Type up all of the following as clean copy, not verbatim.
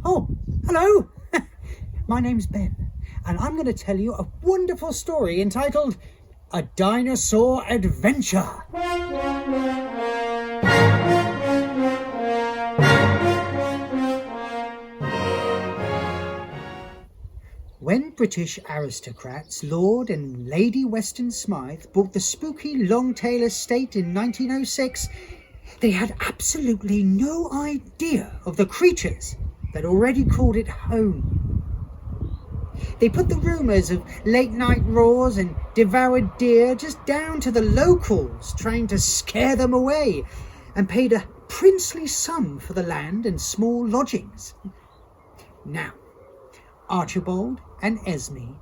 Oh, hello! My name's Ben, and I'm going to tell you a wonderful story entitled A Dinosaur Adventure. When British aristocrats Lord and Lady Weston Smythe bought the spooky Longtail estate in 1906, they had absolutely no idea of the creatures that already called it home. They put the rumours of late-night roars and devoured deer just down to the locals trying to scare them away, and paid a princely sum for the land and small lodgings. Now, Archibald and Esme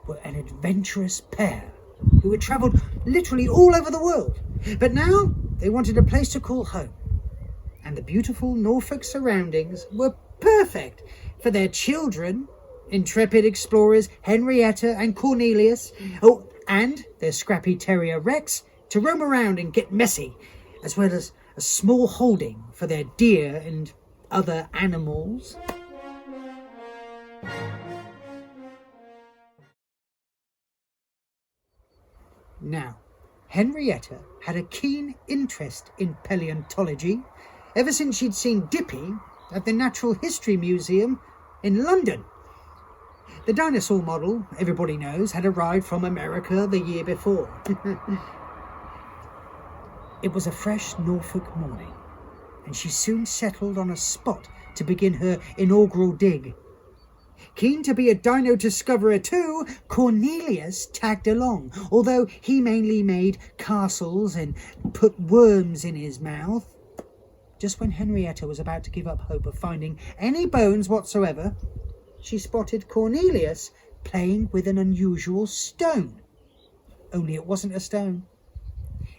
were an adventurous pair who had travelled literally all over the world, but now they wanted a place to call home, and the beautiful Norfolk surroundings were perfect for their children, intrepid explorers Henrietta and Cornelius, and their scrappy terrier Rex, to roam around and get messy, as well as a small holding for their deer and other animals. Now, Henrietta had a keen interest in paleontology ever since she'd seen Dippy at the Natural History Museum in London. The dinosaur model, everybody knows, had arrived from America the year before. It was a fresh Norfolk morning, and she soon settled on a spot to begin her inaugural dig. Keen to be a dino discoverer too, Cornelius tagged along, although he mainly made castles and put worms in his mouth. Just when Henrietta was about to give up hope of finding any bones whatsoever, she spotted Cornelius playing with an unusual stone. Only it wasn't a stone.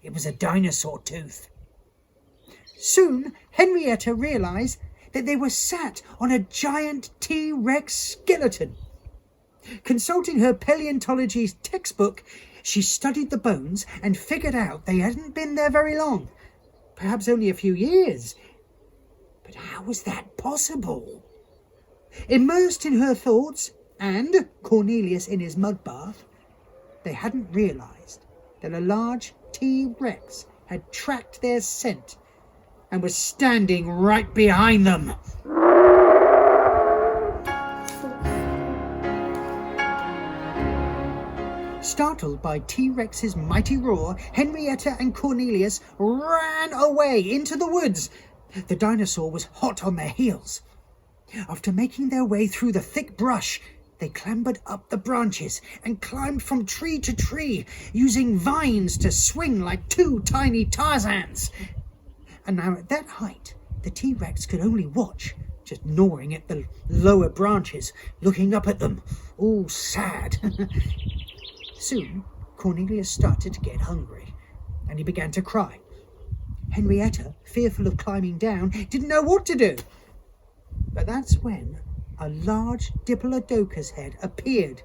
It was a dinosaur tooth. Soon, Henrietta realised that they were sat on a giant T-Rex skeleton. Consulting her paleontology textbook, she studied the bones and figured out they hadn't been there very long, perhaps only a few years. But how was that possible? Immersed in her thoughts, and Cornelius in his mud bath, they hadn't realised that a large T-Rex had tracked their scent and was standing right behind them. Startled by T-Rex's mighty roar, Henrietta and Cornelius ran away into the woods. The dinosaur was hot on their heels. After making their way through the thick brush, they clambered up the branches and climbed from tree to tree, using vines to swing like two tiny Tarzans. And now at that height, the T-Rex could only watch, just gnawing at the lower branches, looking up at them, all sad. Soon, Cornelius started to get hungry, and he began to cry. Henrietta, fearful of climbing down, didn't know what to do. But that's when a large Diplodocus head appeared.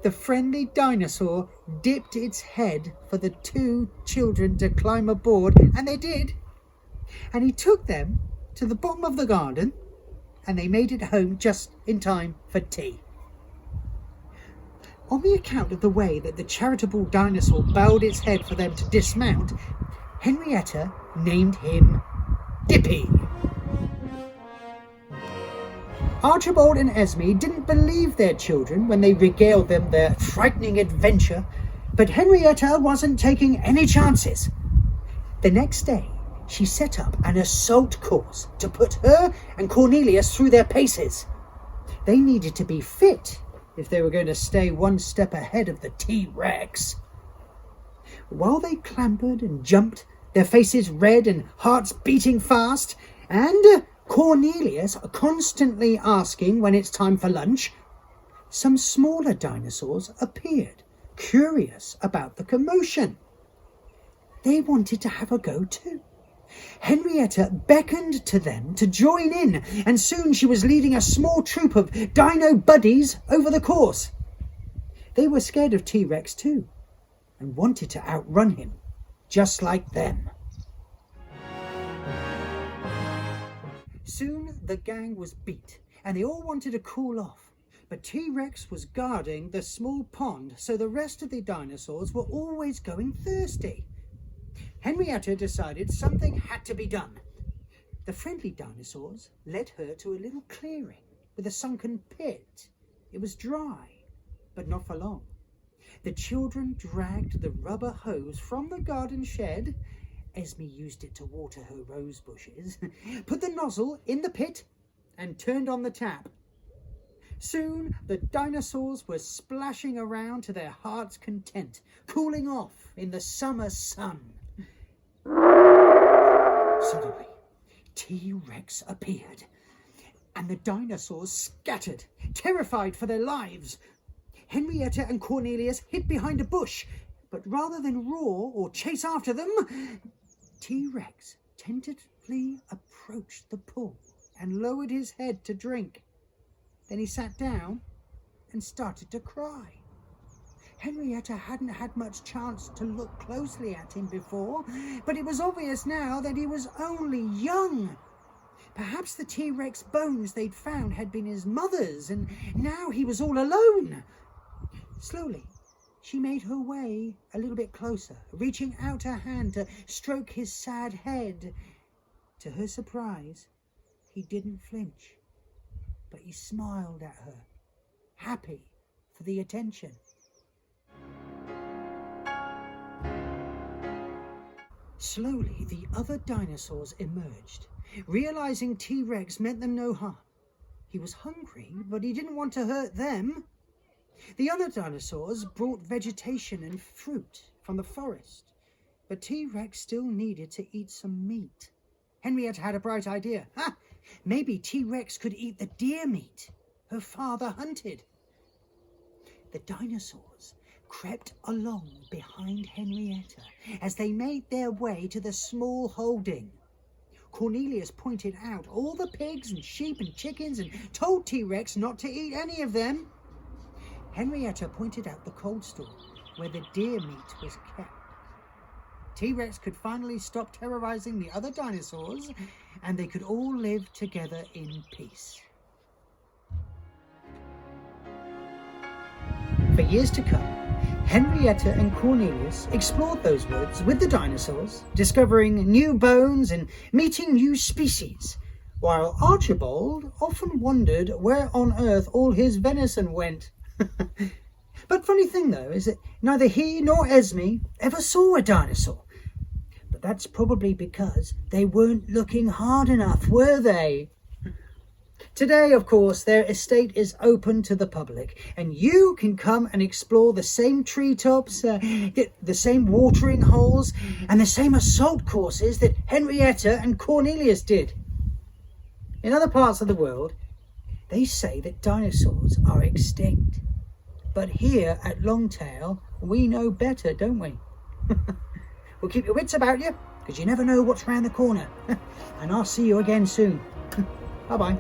The friendly dinosaur dipped its head for the two children to climb aboard, and they did. And he took them to the bottom of the garden, and they made it home just in time for tea. On the account of the way that the charitable dinosaur bowed its head for them to dismount, Henrietta named him Dippy. Archibald and Esme didn't believe their children when they regaled them their frightening adventure, but Henrietta wasn't taking any chances. The next day, she set up an assault course to put her and Cornelius through their paces. They needed to be fit if they were going to stay one step ahead of the T-Rex. While they clambered and jumped, their faces red and hearts beating fast, and Cornelius constantly asking when it's time for lunch, some smaller dinosaurs appeared, curious about the commotion. They wanted to have a go too. Henrietta beckoned to them to join in, and soon she was leading a small troop of dino buddies over the course. They were scared of T-Rex too, and wanted to outrun him, just like them. Soon the gang was beat, and they all wanted to cool off. But T-Rex was guarding the small pond, so the rest of the dinosaurs were always going thirsty. Henrietta decided something had to be done. The friendly dinosaurs led her to a little clearing with a sunken pit. It was dry, but not for long. The children dragged the rubber hose from the garden shed. Esme used it to water her rose bushes, put the nozzle in the pit, and turned on the tap. Soon the dinosaurs were splashing around to their heart's content, cooling off in the summer sun. Suddenly, T-Rex appeared, and the dinosaurs scattered, terrified for their lives. Henrietta and Cornelius hid behind a bush, but rather than roar or chase after them, T-Rex tentatively approached the pool and lowered his head to drink. Then he sat down and started to cry. Henrietta hadn't had much chance to look closely at him before, but it was obvious now that he was only young. Perhaps the T-Rex bones they'd found had been his mother's, and now he was all alone. Slowly, she made her way a little bit closer, reaching out her hand to stroke his sad head. To her surprise, he didn't flinch, but he smiled at her, happy for the attention. Slowly, the other dinosaurs emerged, realizing T-Rex meant them no harm. He was hungry, but he didn't want to hurt them. The other dinosaurs brought vegetation and fruit from the forest, but T-Rex still needed to eat some meat. Henrietta had a bright idea. Maybe T-Rex could eat the deer meat her father hunted. The dinosaurs crept along behind Henrietta as they made their way to the small holding. Cornelius pointed out all the pigs and sheep and chickens and told T-Rex not to eat any of them. Henrietta pointed out the cold store where the deer meat was kept. T-Rex could finally stop terrorizing the other dinosaurs, and they could all live together in peace. For years to come, Henrietta and Cornelius explored those woods with the dinosaurs, discovering new bones and meeting new species, while Archibald often wondered where on earth all his venison went. But funny thing though is that neither he nor Esme ever saw a dinosaur. But that's probably because they weren't looking hard enough, were they? Today, of course, their estate is open to the public, and you can come and explore the same treetops, the same watering holes, and the same assault courses that Henrietta and Cornelius did. In other parts of the world, they say that dinosaurs are extinct. But here at Longtail, we know better, don't we? Well, keep your wits about you, because you never know what's round the corner. And I'll see you again soon. Bye-bye.